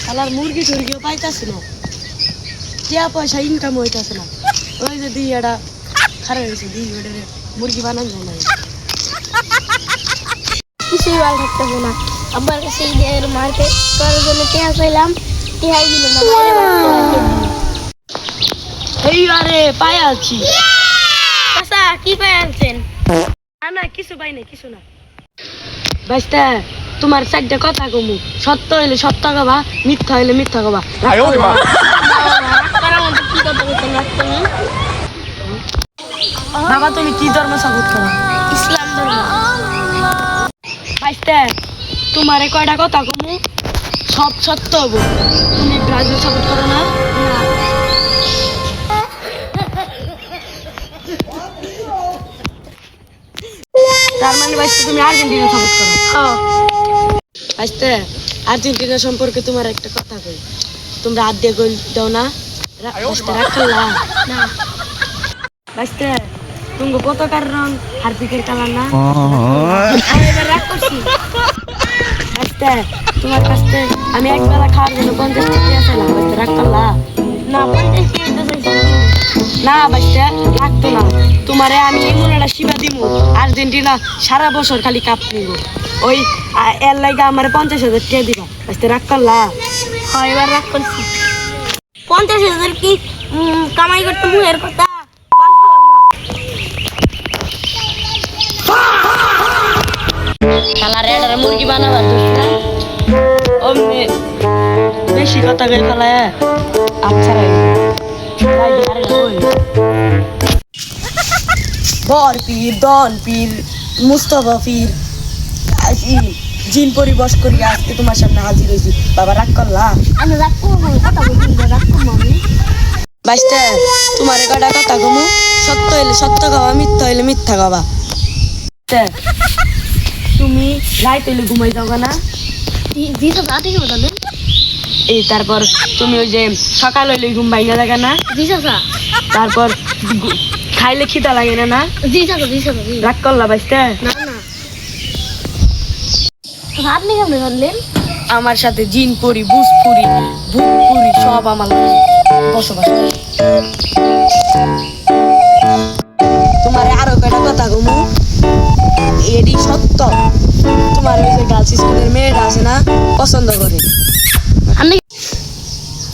শালার মুরগি টুরগিও পাইতাছি না, টিয়া পয়সা ইনকাম হইতাছে না। ওই যে দিই এটা খারাপ হয়েছে, দিই ওটা মুরগি বানানো যায় না। কিছুই ভালো থাকতেছে না। আব্বার কাছে ঈদের মার্কেট করার জন্য টিয়া চাইলাম, টিয়াই দিল না। এই আরে পাই আছি। চাচা কি পাই আনছেন? না কিছু পাই না, কিছু না। বাইস্তা তোমার চারটা কথা কমু, সত্য হইলে সত্য কবা, মিথ্যা হইলে মিথ্যা কবা। বাবা তুমি কি ধর্ম সাপোর্ট করো? ইসলাম ধর্ম। বাইস্তা তোমারে কয়টা কথা কমু, সব সত্য হবো। তুমি ব্রাজিল সাপোর্ট করো না? তার মানে বাইস্তা তুমি আর্জেন্টিনা সাপোর্ট করো? বাইস্তা আর্জেন্টিনা সম্পর্কে তোমার একটা কথা কই, তোমরা হাত দিয়ে গোল দাও না, বাইস্তা রাগ করলা না বাইস্তা তুমি পতাকার রং হারপিকের কালার না? আমি এবার রাগ করছি। বাইস্তা তোমার কাছ থেকে আমি একবেলা খাওয়ার জন্য 50 টাকা আসলাম, বাইস্তা রাগ করলা না 50 টাকা চাইছি না? বাইস্তা লাগতো না, তোমারে আমি এমন একটা শিবা দিমু, আর্জেন্টিনা সারা বছর খালি কাপ নিব। ওই এর লাগে আমার 50,000 টাকা দিবা। বাইস্তা রাগ করলা? হয় এবার রাগ করছি। 50,000 কি কামাই করতে মুহের কথা? কালার এটার মুরগি বানাবার দোষ না, অমনি বেশি কথা কই ফেলায়। আচ্ছা বর পীর, দন পীর, মুস্তফা পীর, জিন পরিবশ করি আজকে তোমার সামনে হাজির হয়েছি। বাবা রাগ করলা? আমি রাগ করবো, কথা বলছি না, রাগ করবো আমি। বাইস্তা তোমার কটা কথা কমু, সত্য হইলে সত্য গাবা, মিথ্যা হইলে মিথ্যা গাবা। তুমি রাইত হইলে ঘুমাই যাও না? জি চাচা ঠিক আছে বলেন। এই তারপর তুমি ওই যে সকাল হইলে ঘুম ভাঙা লাগে না? জি চাচা। তারপর খাইলে খিদা লাগে না? না জি চাচা, জি চাচা, জি। রাগ করলা বাইস্তা? না না আপনি কেমন জানলেন? আমার সাথে জিন পরি, বুঝপুরি, ভূতপুরি সব আমার লাগে বসবাস করে। তোমার আরো কয়টা কথা কমু, এরই সত্য। তোমার ওই যে গার্লস স্কুলের মেয়েটা আছে না, পছন্দ করে। আপনি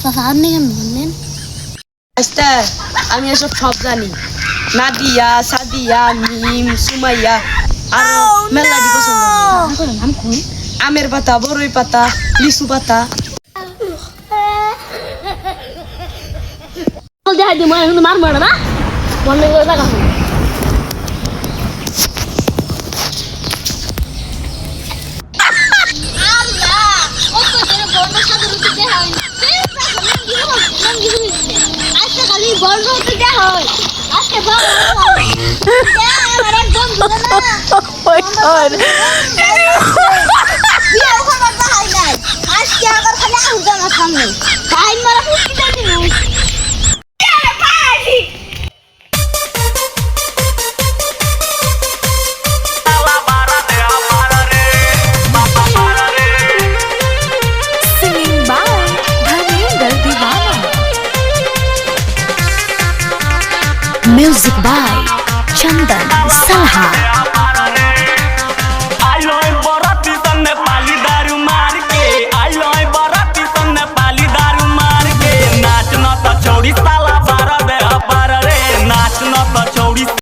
চাচা আপনি কেমন জানলেন? বাইস্তা আমি এসব সব জানি। নাদিয়া, সাদিয়া, মিম, সুমাইয়া আরো মেলাডি পছন্দ করে। নাম কোন? আমের পাতা, বড়ই পাতা, লিচু পাতা। দেখা দিই মনে কিন্তু মারবো না, মনে করে দেখা হবে। Music by Chandan Salha.